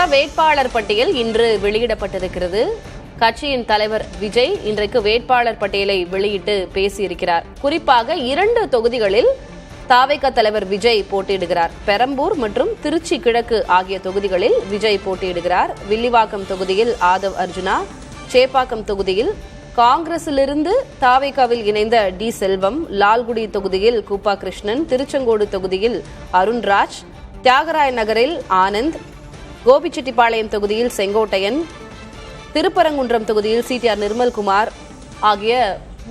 அதிமுக வேட்பாளர் பட்டியல் இன்று வெளியிடப்பட்டிருக்கிறது. கட்சியின் தலைவர் விஜய் இன்றைக்கு வேட்பாளர் பட்டியலை வெளியிட்டு பேசியிருக்கிறார். குறிப்பாக 2 தொகுதிகளில் தாவேகா தலைவர் விஜய் போட்டியிடுகிறார். பெரம்பூர் மற்றும் திருச்சி கிழக்கு ஆகிய தொகுதிகளில் விஜய் போட்டியிடுகிறார். வில்லிவாக்கம் தொகுதியில் ஆதவ் அர்ஜுனா, சேப்பாக்கம் தொகுதியில் காங்கிரசிலிருந்து தாவேகாவில் இணைந்த டி செல்வம், லால்குடி தொகுதியில் கூப்பா கிருஷ்ணன், திருச்செங்கோடு தொகுதியில் அருண்ராஜ், தியாகராய நகரில் ஆனந்த், கோபிச்செட்டிப்பாளையம் தொகுதியில் செங்கோட்டையன், திருப்பரங்குன்றம் தொகுதியில் சிடிஆர் நிர்மல்குமார் ஆகிய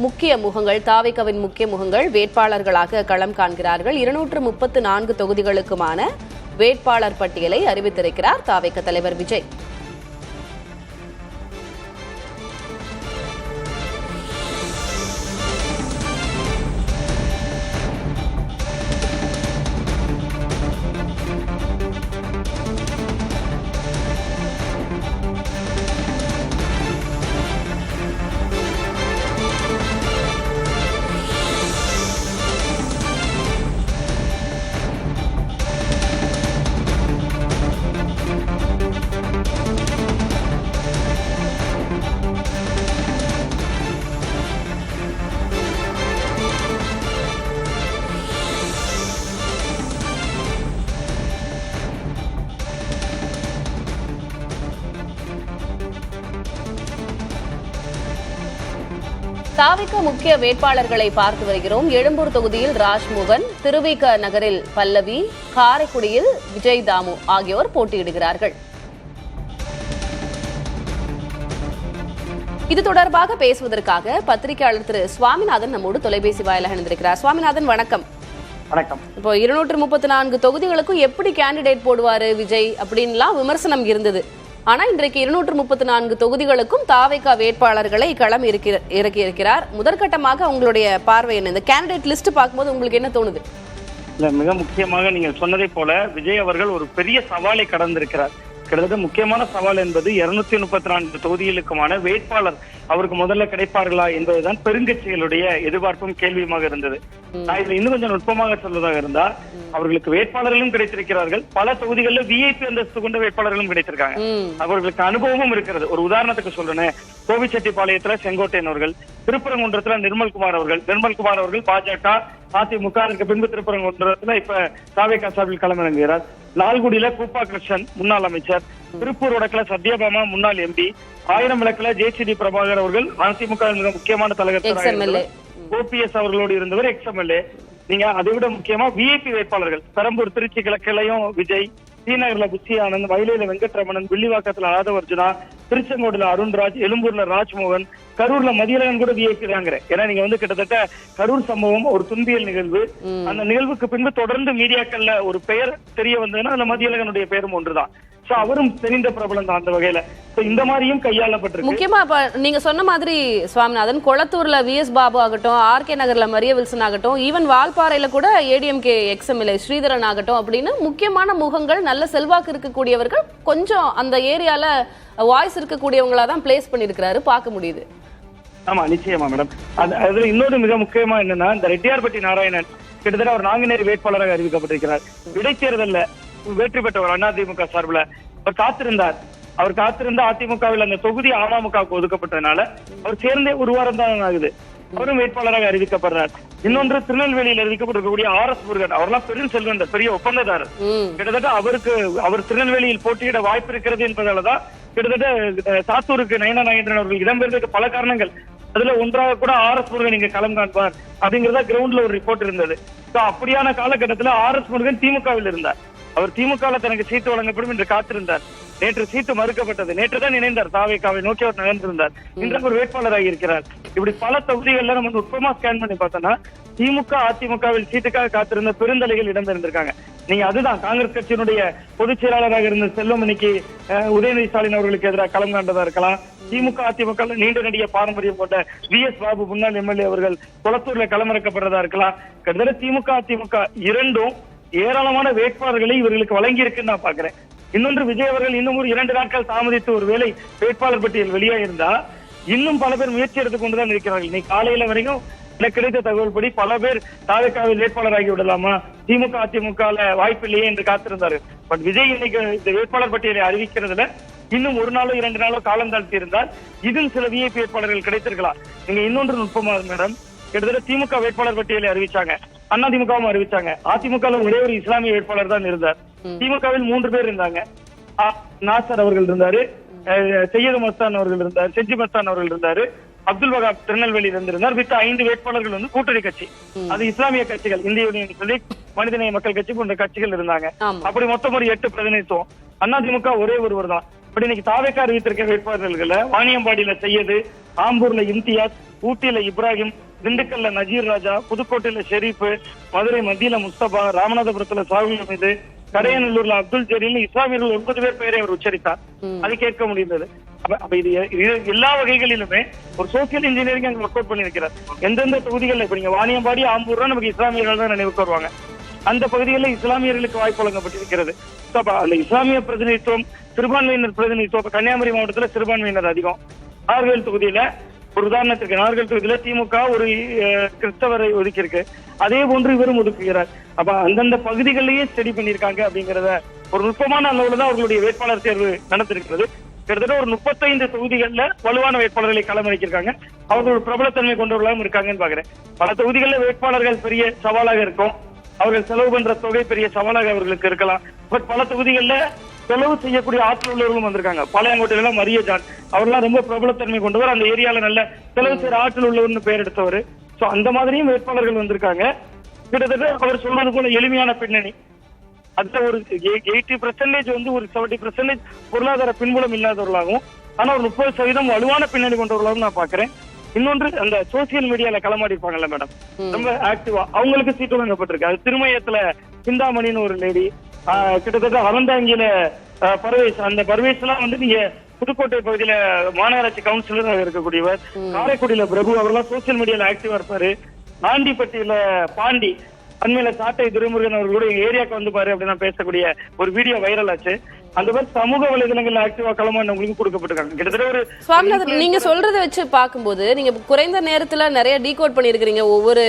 முக்கிய முகங்கள், தாவேகாவின் முக்கிய முகங்கள் வேட்பாளர்களாக களம் காண்கிறார்கள். 234 தொகுதிகளுக்குமான வேட்பாளர் பட்டியலை அறிவித்திருக்கிறார் தாவேகா தலைவர் விஜய். தாவேகா முக்கிய வேட்பாளர்களை பார்த்து வருகிறோம். எழும்பூர் தொகுதியில் ராஜ்மோகன், திருவிக நகரில் பல்லவி, காரைக்குடியில் விஜய் தாமு ஆகியோர் போட்டியிடுகிறார்கள். இது தொடர்பாக பேசுவதற்காக பத்திரிகையாளர் திரு சுவாமிநாதன் நம்மோடு தொலைபேசி வாயிலாக இணைந்திருக்கிறார். சுவாமிநாதன், வணக்கம். வணக்கம். இப்போ 234 தொகுதிகளுக்கும் எப்படி கேண்டிடேட் போடுவாரு விஜய் அப்படின்லாம் விமர்சனம் இருந்தது. ஆனா இன்றைக்கு 234 தொகுதிகளுக்கும் தாவேகா வேட்பாளர்களை களம் இறக்கியிருக்கிறார். முதற்கட்டமாக உங்களுடைய பார்வை என்ன? இந்த கேண்டிடேட் லிஸ்ட் பார்க்கும்போது உங்களுக்கு என்ன தோணுது? மிக முக்கியமாக நீங்கள் சொன்னதை போல விஜய் அவர்கள் ஒரு பெரிய சவாலை கடந்திருக்கிறார். கிட்டத்தட்ட முக்கியமான சவால் என்பது 234 தொகுதிகளுக்குமான வேட்பாளர் அவருக்கு முதல்ல கிடைப்பார்களா என்பதுதான் பெருங்கட்சிகளுடைய எதிர்பார்ப்பும் கேள்வியுமாக இருந்தது. நான் இதுல இன்னும் கொஞ்சம் நுட்பமாக சொல்வதாக இருந்தா, அவர்களுக்கு வேட்பாளர்களும் கிடைத்திருக்கிறார்கள். பல தொகுதிகளில் விஐபி அந்தஸ்து கொண்ட வேட்பாளர்களும் கிடைத்திருக்காங்க. அவர்களுக்கு அனுபவமும் இருக்கிறது. ஒரு உதாரணத்துக்கு சொல்றேன், கோபிச்செட்டிப்பாளையத்துல செங்கோட்டையன் அவர்கள், திருப்பரங்குன்றத்துல நிர்மல்குமார் அவர்கள் பாஜக, அதிமுக, அதற்கு பின்பு திருப்பரங்குன்றத்துல இப்ப தாவேகா சார்பில் களமிறங்குகிறார். லால்குடியில கூப்பா கிருஷ்ணன் முன்னாள் அமைச்சர், திருப்பூர் வடக்குல சத்யபாமா முன்னாள் எம்பி, ஆயிரம் விளக்குல ஜேசிடி பிரபாகர் அவர்கள் அதிமுக மிக முக்கியமான தலைவர், ஓபிஎஸ் அவர்களோடு இருந்தவர் எக்ஸ்எம்எல்ஏ. நீங்க அதை விட முக்கியமா விஐபி வேட்பாளர்கள் பெரம்பூர் திருச்சி கிழக்கிலையும் விஜய், ஸ்ரீநகர்ல புஷி ஆனந்த், வயலையில வெங்கட்ரமணன், வில்லிவாக்கத்துல ஆதவ் அர்ஜுனா, திருச்செங்கோடுல அருண்ராஜ், எழும்பூர்ல ராஜ்மோகன், கரூர்ல மதியழகன் கூட விஐபி தாங்கிற. ஏன்னா நீங்க கிட்டத்தட்ட கரூர் சம்பவம் ஒரு துன்பியல் நிகழ்வு. அந்த நிகழ்வுக்கு பின்பு தொடர்ந்து மீடியாக்கள்ல ஒரு பெயர் தெரிய வந்ததுன்னா அந்த மதியழகனுடைய பெயரும் ஒன்றுதான். அவரும் தெரிந்த பிரபலம் தான் அந்த வகையில. இந்த மாதிரியும் கையாளப்பட்டிருக்கு. முக்கியமா நீங்க சொன்ன மாதிரி சுவாமிநாதன், கொளத்தூர்ல விஎஸ் பாபு ஆகட்டும், ஆர்கே நகர்ல மரிய வில்சன் ஆகட்டும், ஈவன் வால்பாறையில கூட ஏடிஎம்கே எக்ஸ்எம்எல்ஏ ஸ்ரீதரன் ஆகட்டும் அப்படின்னு முக்கியமான முகங்கள், நல்ல செல்வாக்கு இருக்கக்கூடியவர்கள், கொஞ்சம் அந்த ஏரியால வாய்ஸ் இருக்கக்கூடியவங்களா தான் பிளேஸ் பண்ணிருக்கிறாரு, பார்க்க முடியுது. ஆமா, நிச்சயமா மேடம். அதுல இன்னொரு மிக முக்கியமா என்னன்னா, இந்த ரெட்டியார்பட்டி நாராயணன் கிட்டத்தட்ட ஒரு நாங்குநேரி வேட்பாளராக அறிவிக்கப்பட்டிருக்கிறார். இடைத்தேர்தல்ல வெற்றி பெற்றவர் அதிமுக சார்பில் அவர் காத்திருந்த அதிமுகவில் அந்த தொகுதி அமமுகவுக்கு ஒதுக்கப்பட்டதுனால அவர் சேர்ந்தே ஒரு வாரம் தான் ஆகுது. அவரும் வேட்பாளராக அறிவிக்கப்படுறார். இன்னொன்று, திருநெல்வேலியில் அறிவிக்கப்பட்டிருக்கக்கூடிய RS முருகன், அவரெல்லாம் பெரும் செல்வந்தர், பெரிய ஒப்பந்ததாரர். கிட்டத்தட்ட அவர் திருநெல்வேலியில் போட்டியிட வாய்ப்பு இருக்கிறது என்பதாலதான் கிட்டத்தட்ட சாத்தூருக்கு நயனா நாகேந்திரன் அவர்கள் இடம்பெயர்ந்ததுக்கு பல காரணங்கள். அதுல ஒன்றாக கூட RS முருகன் இங்க களம் காண்பார் அப்படிங்கறத கிரவுண்ட்ல ஒரு ரிப்போர்ட் இருந்தது. அப்படியான காலகட்டத்துல RS முருகன் திமுகவில் இருந்தார். அவர் திமுக தனக்கு சீட்டு வழங்கப்படும் என்று காத்திருந்தார். நேற்று சீட்டு மறுக்கப்பட்டது. நேற்றுதான் இணைந்தார், தாவேகாவை நோக்கி அவர் நகர்ந்திருந்தார். இன்றைக்கு ஒரு வேட்பாளராக இருக்கிறார். இப்படி பல தொகுதிகள்ல நம்ம நுட்பமா ஸ்கேன் பண்ணி பார்த்தோம்னா திமுக அதிமுகவில் சீட்டுக்காக காத்திருந்த பெருந்தலைகள் இடம்பெற்றிருக்காங்க. நீங்க அதுதான் காங்கிரஸ் கட்சியினுடைய பொதுச் செயலாளராக இருந்த செல்வம் இன்னைக்கு உதயநிதி ஸ்டாலின் அவர்களுக்கு எதிராக களம் காண்டதா இருக்கலாம். திமுக அதிமுக நீண்ட நெடிய பாரம்பரியம் கொண்ட விஎஸ் பாபு முன்னாள் எம்எல்ஏ அவர்கள் கொளத்தூர்ல களமிறக்கப்படுறதா இருக்கலாம். கிட்டத்தட்ட திமுக அதிமுக இரண்டும் ஏராளமான வேட்பாளர்களை இவர்களுக்கு வழங்கி இருக்குன்னு நான் பாக்குறேன். இன்னொன்று, விஜய் அவர்கள் இன்னும் ஒரு 2 நாட்கள் தாமதித்து ஒருவேளை வேட்பாளர் பட்டியல் வெளியாக இருந்தா இன்னும் பல பேர் முயற்சி எடுத்துக் கொண்டுதான் இருக்கிறார்கள். இன்னைக்கு காலையில வரைக்கும் எனக்கு கிடைத்த தகவல் படி பல பேர் தாவேக்காவில் வேட்பாளராகி விடலாமா, திமுக அதிமுக வாய்ப்பில்லையே என்று காத்திருந்தாரு. பட் விஜய் இன்னைக்கு இந்த வேட்பாளர் பட்டியலை அறிவிக்கிறதுல இன்னும் ஒரு நாளோ 2 நாளோ காலம் தாழ்த்தி இருந்தால் இதில் சில விஐபி வேட்பாளர்கள் கிடைத்திருக்கலாம். நீங்க இன்னொன்று நுட்பமா மேடம், கிட்டத்தட்ட திமுக வேட்பாளர் பட்டியலை அறிவிச்சாங்க, அதிமுகவும் அறிவிச்சாங்க. அதிமுக ஒரே ஒரு இஸ்லாமிய வேட்பாளர் தான் இருந்தார். திமுகவில் 3 பேர் இருந்தாங்க. நாசர் அவர்கள் இருந்தாரு, சையது மஸ்தான் அவர்கள் இருந்தார், செஞ்சி மஸ்தான் அவர்கள் இருந்தாரு, அப்துல் வகாப் திருநெல்வேலியில் இருந்திருந்தார். விட்டு 5 வேட்பாளர்கள் வந்து கூட்டணி கட்சி, அது இஸ்லாமிய கட்சிகள், இந்திய யூனியன் பிரதேஷ், மனிதநேய மக்கள் கட்சி போன்ற கட்சிகள் இருந்தாங்க. அப்படி மொத்தம் ஒரு 8 பிரதிநிதித்துவம். அதிமுக ஒரே ஒருவர் தான். இப்படி இன்னைக்கு தாவேக்கா அறிவித்திருக்க வேட்பாளர்கள் வாணியம்பாடியில சையது, ஆம்பூர்ல இம்தியாஸ், ஊட்டியில இப்ராஹிம், திண்டுக்கல்ல நஜீர் ராஜா, புதுக்கோட்டையில ஷெரீப், மதுரை மத்தியில முஸ்தபா, ராமநாதபுரத்துல சாகுல் ஹமீது, கடையநல்லூர்ல அப்துல் ஜலீல், இஸ்லாமியர்கள் 9 பேர் பெயரை அவர் உச்சரித்தார். அது கேட்க முடிந்தது. அப்ப இது எல்லா வகைகளிலுமே ஒரு சோசியல் இன்ஜினியரிங் அங்க ஒர்க் அவுட் பண்ணிருக்கிறார். எந்தெந்த தொகுதிகள் இப்ப நீங்க வாணியம்பாடி, ஆம்பூர் நமக்கு இஸ்லாமியர்கள் தான் நினைவுக்கு வருவாங்க. அந்த பகுதிகளில் இஸ்லாமியர்களுக்கு வாய்ப்பு வழங்கப்பட்டிருக்கிறது. அந்த இஸ்லாமிய பிரதிநிதித்துவம், சிறுபான்மையினர் பிரதிநிதித்துவம் கன்னியாகுமரி மாவட்டத்துல சிறுபான்மையினர் அதிகம். நாகர்கோவில் தொகுதியில ஒரு உதாரணத்துக்கு, நாகர்கோவில் தொகுதியில திமுக ஒரு கிறிஸ்தவரை ஒதுக்கி இருக்கு, அதே போன்று இவரும் ஒதுக்குகிறார். அப்ப அந்தந்த பகுதிகளிலேயே ஸ்டடி பண்ணிருக்காங்க அப்படிங்கறத ஒரு நுட்பமான அளவுல தான் அவர்களுடைய வேட்பாளர் தேர்வு நடத்திருக்கிறது. கிட்டத்தட்ட ஒரு 35 தொகுதிகள்ல வலுவான வேட்பாளர்களை களமளிச்சிருக்காங்க. அவர்கள் ஒரு பிரபலத்தன்மை கொண்டவர்களாகவும் இருக்காங்கன்னு பாக்குறேன். பல தொகுதிகளில் வேட்பாளர்கள் பெரிய சவாலாக இருக்கும், அவர்கள் செலவு பண்ற தொகை பெரிய சவாலாக அவர்களுக்கு இருக்கலாம். பட் பல தொகுதிகள்ல செலவு செய்யக்கூடிய ஆற்றல் உள்ளவர்களும் வந்திருக்காங்க. பாளையங்கோட்டையில மரிய ஜான் அவர்லாம் ரொம்ப பிரபலத்தன்மை கொண்டவர், அந்த ஏரியால நல்ல செலவு செய்யற ஆற்றல் உள்ளவர்னு பெயர் எடுத்தவர். சோ அந்த மாதிரியும் வேட்பாளர்கள் வந்திருக்காங்க. கிட்டத்தட்ட அவர் சொல்றது போல எளிமையான பின்னணி, அதுல ஒரு 80% வந்து ஒரு 70% பொருளாதார பின்புலம் இல்லாதவர்களாகவும், ஆனா ஒரு 30% வலுவான பின்னணி கொண்டவர்களாகவும் நான் பாக்குறேன். இன்னொன்று, அந்த சோசியல் மீடியால களமாடி இருப்பாங்கல்ல மேடம், ரொம்ப ஆக்டிவா அவங்களுக்கு சீட்டு வழங்கப்பட்டிருக்கு. அது திருமயத்துல சிந்தாமணின்னு ஒரு லேடி, கிட்டத்தட்ட அறந்தாங்கியில பர்வேஸ், அந்த பர்வேஸ் எல்லாம் வந்து நீங்க புதுக்கோட்டை பகுதியில மாநகராட்சி கவுன்சிலராக இருக்கக்கூடியவர், காரைக்குடியில பிரபு அவரெல்லாம் சோசியல் மீடியால ஆக்டிவா இருப்பாரு. ஆண்டிப்பட்டியில பாண்டி, அண்மையில சாட்டை துரைமுருகன் அவர்களோட ஏரியாவுக்கு வந்து பாரு அப்படின்னு பேசக்கூடிய ஒரு வீடியோ வைரல் ஆச்சு. அந்த மாதிரி சமூக வலைதளங்கள்ல ஆக்டிவா களமானவங்களுக்கு கொடுக்கப்பட்டிருக்காங்க. கிட்டத்தட்ட ஒரு சுவாமிநாதன், நீங்க சொல்றதை வச்சு பார்க்கும்போது நீங்க குறைந்த நேரத்துல நிறைய டீகோட் பண்ணிருக்கீங்க ஒவ்வொரு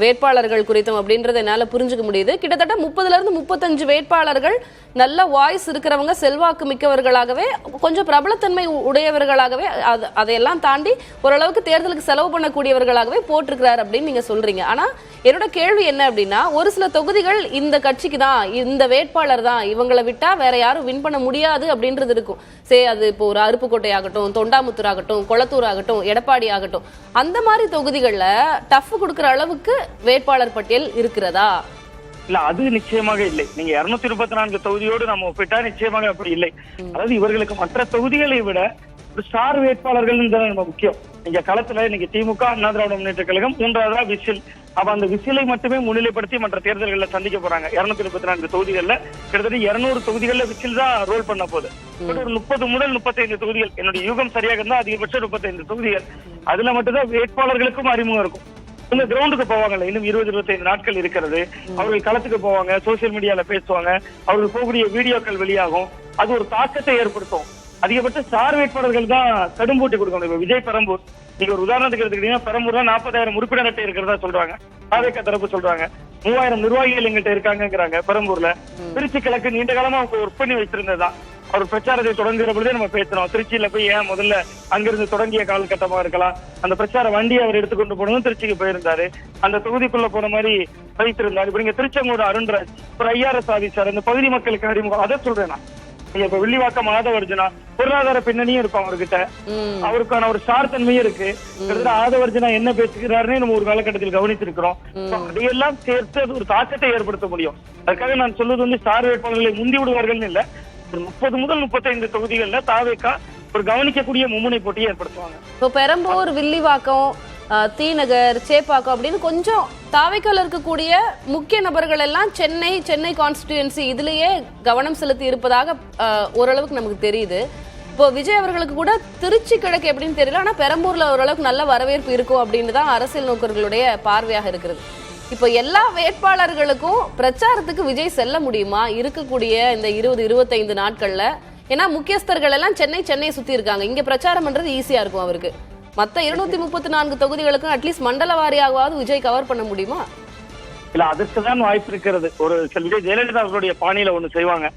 வேட்பாளர்கள் குறித்தும் அப்படின்றத என்னால புரிஞ்சுக்க முடியுது. கிட்டத்தட்ட 30ல இருந்து 35 வேட்பாளர்கள் நல்ல வாய்ஸ் இருக்கிறவங்க, செல்வாக்கு மிக்கவர்களாகவே, கொஞ்சம் பிரபலத்தன்மை உடையவர்களாகவே, அதையெல்லாம் தாண்டி ஓரளவுக்கு தேர்தலுக்கு செலவு பண்ணக்கூடியவர்களாகவே போட்டிருக்கிறார் அப்படின்னு நீங்க சொல்றீங்க. ஆனா என்னோட கேள்வி என்ன அப்படின்னா, ஒரு சில தொகுதிகள் இந்த கட்சிக்கு தான், இந்த வேட்பாளர் தான், இவங்களை விட்டா வேற யாரும் வின் பண்ண முடியாது அப்படின்றது இருக்கும். அது இப்போ ஒரு அருப்புக்கோட்டை ஆகட்டும், தொண்டாமுத்தூர் ஆகட்டும், கொளத்தூர் ஆகட்டும், எடப்பாடி ஆகட்டும், அந்த மாதிரி தொகுதிகள்ல டஃப் கொடுக்கிற அளவுக்கு வேட்பாளர் பட்டியல் இருக்கிறதா? இல்ல, அது நிச்சயமாக இல்லை. நீங்க 234 தொகுதியோடு நம்ம ஒப்பிட்டா நிச்சயமாக அப்படி இல்லை. அதாவது இவர்களுக்கு மற்ற தொகுதிகளை விட ஒரு ஸ்டார் வேட்பாளர்கள் நம்ம முக்கியம். நீங்க களத்துல இன்னைக்கு திமுக, அண்ணா திராவிட முன்னேற்ற கழகம், 3வதா விசில். அப்ப அந்த விசிலை மட்டுமே முன்னிலைப்படுத்தி மற்ற தேர்தல்கள்ல சந்திக்க போறாங்க. 234 தொகுதிகள்ல கிட்டத்தட்ட 200 தொகுதிகள்ல விசில் தான் ரோல் பண்ண போகுது. ஒரு 30 முதல் 35 தொகுதிகள், என்னுடைய யூகம் சரியாக இருந்தா அதிகபட்சம் 35 தொகுதிகள். அதுல மட்டும்தான் வேட்பாளர்களுக்கும் அறிமுகம் இருக்கும். இந்த கிரவுண்டுக்கு போவாங்கல்ல, இன்னும் 20-25 நாட்கள் இருக்கிறது. அவர்கள் களத்துக்கு போவாங்க, சோசியல் மீடியால பேசுவாங்க, அவர்கள் போகக்கூடிய வீடியோக்கள் வெளியாகும். அது ஒரு தாக்கத்தை ஏற்படுத்தும். அதிகபட்ச ஸ்டார் வேட்பாளர்கள் தான் கடும் போட்டி கொடுக்கணும். இப்ப விஜய் பெரம்பூர், நீங்க ஒரு உதாரணத்துக்கு எடுத்துக்கிட்டீங்கன்னா, பெரம்பூர்ல 40,000 உறுப்பினர் அட்டை இருக்கிறதா சொல்றாங்க, தாவேக்கா தரப்பு சொல்றாங்க. 3000 நிர்வாகிகள் எங்கிட்ட இருக்காங்கிறாங்க பெரம்பூர்ல. திருச்சி கிழக்கு நீண்ட காலமா அவங்க ஒர்க் பண்ணி வச்சிருந்ததுதான். அவர் பிரச்சாரத்தை தொடங்குற பொழுதே நம்ம பேசணும், திருச்சியில போய் ஏன் முதல்ல அங்கிருந்து தொடங்கிய காலகட்டமா இருக்கலாம். அந்த பிரச்சார வண்டியை அவர் எடுத்துக்கொண்டு போனதும் திருச்சிக்கு போயிருந்தாரு, அந்த தொகுதிக்குள்ள போன மாதிரி வைத்திருந்தாரு. இப்ப நீங்க திருச்செங்கோடு அருண்ராஜ், ஒரு ஐஆர்எஸ் ஆபீசர், அந்த பகுதி மக்களுக்கு அறிமுகம். அதை சொல்றேன் நான். இப்ப வில்லிவாக்கம் ஆதவர்ஜனா பொருளாதார பின்னணியும் இருக்கும் அவர்கிட்ட, அவருக்கான ஒரு ஸ்டார் தன்மையும் இருக்கு. ஆதவர்ஜனா என்ன பேசுகிறாருன்னு நம்ம ஒரு காலகட்டத்தில் கவனித்திருக்கிறோம். அதையெல்லாம் சேர்த்து அது ஒரு தாக்கத்தை ஏற்படுத்த முடியும். அதுக்காக நான் சொல்வது வந்து ஸ்டார் வேட்பாளர்களை முந்தி விடுவார்கள் இல்ல, ஒரு 30 முதல் 35 தொகுதிகள்ல தாவேக்கா ஒரு கவனிக்கக்கூடிய மும்முனை போட்டியை ஏற்படுத்துவாங்க. இப்போ பெரம்பூர், வில்லிவாக்கம், தீநகர், சேப்பாக்கம் அப்படின்னு கொஞ்சம் தாவேக்கால இருக்கக்கூடிய முக்கிய நபர்கள் எல்லாம் சென்னை கான்ஸ்டிடியூன்சி இதுலயே கவனம் செலுத்தி இருப்பதாக ஓரளவுக்கு நமக்கு தெரியுது. இப்போ விஜய் அவர்களுக்கு கூட திருச்சி கிழக்கு எப்படின்னு தெரியல, ஆனா பெரம்பூர்ல ஓரளவுக்கு நல்ல வரவேற்பு இருக்கும் அப்படின்னு தான் அரசியல் நோக்கர்களுடைய பார்வையாக இருக்கிறது. இப்போ எல்லா வேட்பாளர்களுக்கும் பிரச்சாரத்துக்கு விஜய் செல்ல முடியுமா இருக்கக்கூடிய இந்த 20-25 நாட்கள்ல? ஏன்னா முக்கியஸ்தர்கள் எல்லாம் சென்னை சுத்தி இருக்காங்க, இங்க பிரச்சாரம் பண்றது ஈஸியா இருக்கும் அவருக்கு. மத்த 234 தொகுதிகளுக்கும் அட்லீஸ்ட் மண்டல வாரியாவது விஜய் கவர் பண்ண முடியுமா? இல்ல அதற்குதான் வாய்ப்பு இருக்கிறது. ஒரு விஜய் ஜெயலலிதா அவர்களுடைய பாணியில ஒண்ணு செய்வாங்க.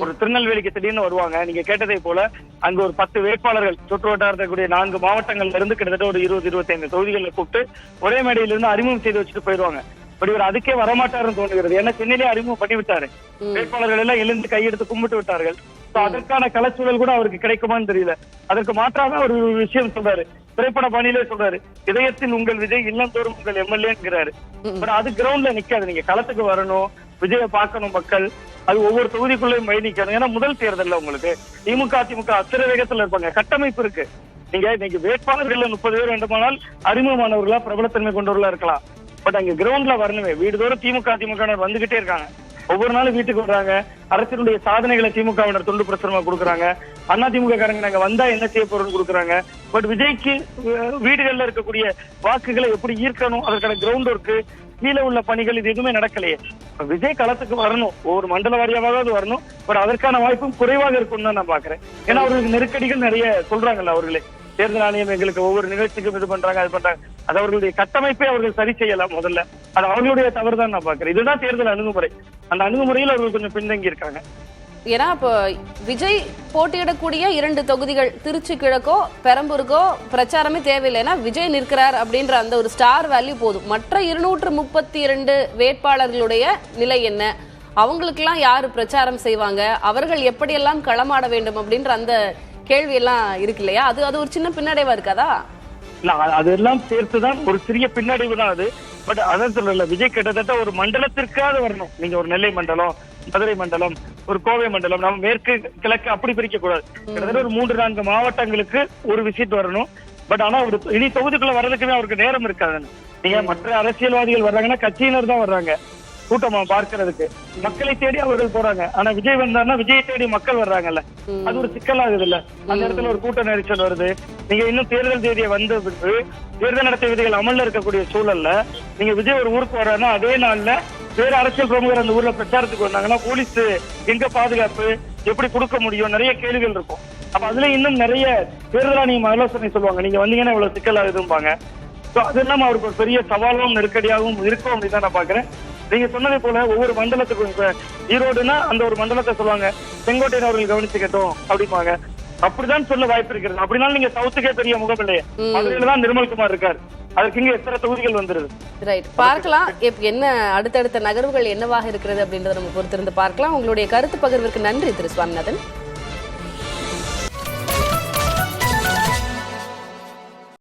ஒரு திருநெல்வேலிக்கு திடீர்னு வருவாங்க. நீங்க கேட்டதை போல அங்க ஒரு 10 வேட்பாளர்கள் சுற்று வட்டாரக்கூடிய 4 மாவட்டங்கள்ல இருந்து கிட்டத்தட்ட ஒரு 20-25 தொகுதிகளில் கூப்பிட்டு ஒரே மேடையில இருந்து அறிமுகம் செய்து வச்சுட்டு போயிடுவாங்க. பட் இவர் அதுக்கே வரமாட்டாருன்னு தோணுகிறது. ஏன்னா சென்னையிலே அறிமுகம் பண்ணி விட்டாரு. வேட்பாளர்கள் எல்லாம் எழுந்து கையெடுத்து கும்பிட்டு விட்டார்கள். அதற்கான கலச்சூழல் கூட அவருக்கு கிடைக்குமான்னு தெரியல. அதற்கு மாற்றாக ஒரு விஷயம் சொல்றாரு, திரைப்பட பாணியிலே சொல்றாரு, இதயத்தில் உங்கள் விஜய், இல்லந்தோறும் உங்கள் எம்எல்ஏங்கிறாரு. அது கிரவுண்ட்ல நிக்காது. நீங்க களத்துக்கு வரணும், விஜய பார்க்கணும் மக்கள். அது ஒவ்வொரு தொகுதிக்குள்ளேயும் பயணிக்கணும். ஏன்னா முதல் தேர்தல்ல உங்களுக்கு திமுக அதிமுக அத்திர வேகத்துல இருப்பாங்க. கட்டமைப்பு இருக்கு. நீங்க இன்னைக்கு வேட்பாளர்கள் 30 பேர் வேண்டுமானால் அறிமுகமானவர்களா பிரபலத்தன்மை கொண்டவர்களா இருக்கலாம். பட் அங்க கிரவுண்ட்ல வரணுமே. வீடுதோறும் திமுக அதிமுக வந்துகிட்டே இருக்காங்க. ஒவ்வொரு நாளும் வீட்டுக்கு வர்றாங்க. அரசினுடைய சாதனைகளை திமுகவினர் துண்டு பிரசுரமா கொடுக்குறாங்க. அதிமுக காரங்க நாங்க வந்தா என்ன செய்ய போறோம்னு கொடுக்குறாங்க. பட் விஜய்க்கு வீடுகள்ல இருக்கக்கூடிய வாக்குகளை எப்படி ஈர்க்கணும், அதற்கான கிரவுண்ட் ஒர்க்கு, கீழே உள்ள பணிகள், இது எதுவுமே நடக்கலையே. விஜய் களத்துக்கு வரணும், ஒவ்வொரு மண்டல வாரியாவது வரணும். பட் அதற்கான வாய்ப்பும் குறைவாக இருக்கும்னு தான் நான் பாக்குறேன். ஏன்னா அவர்களுக்கு நெருக்கடிகள் நிறைய சொல்றாங்கல்ல அவர்களே. தேர்தல் ஆணையம் எங்களுக்கு ஒவ்வொரு நிகழ்ச்சிக்கும் இது பண்றாங்க, அது பண்றாங்க. அது அவர்களுடைய கட்டமைப்பை அவர்கள் சரி செய்யலாம். முதல்ல அது அவர்களுடைய தவறு தான் நான் பாக்குறேன். இதுதான் தேர்தல் அணுகுமுறை. அந்த அணுகுமுறையில் அவர்கள் கொஞ்சம் பின்தங்கி இருக்காங்க. ஏன்னா இப்போ விஜய் போட்டியிடக்கூடிய 2 தொகுதிகள் திருச்சி கிழக்கோ பெரம்பூருக்கோ பிரச்சாரமே தேவையில்லை. ஏன்னா விஜய் நிற்கிறார் அப்படின்ற அந்த ஒரு ஸ்டார் வேல்யூ போதும். மற்ற 232 வேட்பாளர்களுடைய நிலை என்ன, அவங்களுக்கெல்லாம் யாரு பிரச்சாரம் செய்வாங்க, அவர்கள் எப்படியெல்லாம் களமாட வேண்டும் அப்படின்ற அந்த கேள்வி எல்லாம் இருக்கு இல்லையா? அது ஒரு சின்ன பின்னடைவா இருக்காதா? இல்ல அதெல்லாம் சேர்த்துதான் ஒரு சிறிய பின்னடைவு தான் அது. பட் அதான் சொல்லல, விஜய் கிட்டத்தட்ட ஒரு மண்டலத்திற்காக வரணும். நீங்க ஒரு நெல்லை மண்டலம், மதுரை மண்டலம், ஒரு கோவை மண்டலம், நம்ம மேற்கு கிழக்கு அப்படி பிரிக்க கூடாது. கிட்டத்தட்ட ஒரு 3-4 மாவட்டங்களுக்கு ஒரு விசிட் வரணும். பட் ஆனா ஒரு இனி தொகுதிக்குள்ள வர்றதுக்குமே அவருக்கு நேரம் இருக்காது. நீங்க மற்ற அரசியல்வாதிகள் வர்றாங்கன்னா கட்சியினர் தான் வர்றாங்க கூட்டமா பார்க்கறதுக்கு. மக்களை தேடி அவர்கள் போறாங்க. ஆனா விஜய் வந்தாருன்னா விஜய் தேடி மக்கள் வர்றாங்கல்ல, அது ஒரு சிக்கலாகுது இல்ல. அந்த இடத்துல ஒரு கூட்ட நெரிசல் வருது. நீங்க இன்னும் தேர்தல் தேதியை வந்து தேர்தல் நடத்தை விதிகள் அமல்ல இருக்கக்கூடிய சூழல்ல நீங்க விஜய் ஒரு ஊருக்கு வர்றாருன்னா அதே நாள்ல வேற அரசியல் பிரமுகர் அந்த ஊர்ல பிரச்சாரத்துக்கு வந்தாங்கன்னா போலீஸ் எங்க பாதுகாப்பு எப்படி கொடுக்க முடியும், நிறைய கேள்விகள் இருக்கும். அப்ப அதுல இன்னும் நிறைய தேர்தல் ஆணையம் ஆலோசனை சொல்லுவாங்க, நீங்க வந்தீங்கன்னா இவ்வளவு சிக்கலாகுதும்பாங்க. அதெல்லாம் அவருக்கு ஒரு பெரிய சவாலும் நெருக்கடியாகவும் இருக்கும் அப்படின்னு தான் நான் பாக்குறேன். நீங்க சொன்னதை போல ஒவ்வொரு மண்டலத்துக்கும், இப்ப ஈரோடுனா அந்த ஒரு மண்டலத்தை சொல்லுவாங்க, செங்கோட்டையன் அவர்கள் கவனிச்சுக்கட்டும் அப்படிப்பாங்க. அப்படிதான் சொல்ல வாய்ப்பு இருக்கிறது. அப்படினாலும் நீங்க சவுத்துக்கே பெரிய முகம் இல்லையே, மதுரையில தான் நிர்மல்குமார் இருக்காரு. அதற்கு இங்க எத்தனை தொகுதிகள் வந்துருது. ரைட், பார்க்கலாம் என்ன அடுத்தடுத்த நகர்வுகள் என்னவாக இருக்கிறது அப்படின்றத நம்ம பொறுத்திருந்து பார்க்கலாம். உங்களுடைய கருத்து பகிர்விற்கு நன்றி திரு சுவாமிநாதன்.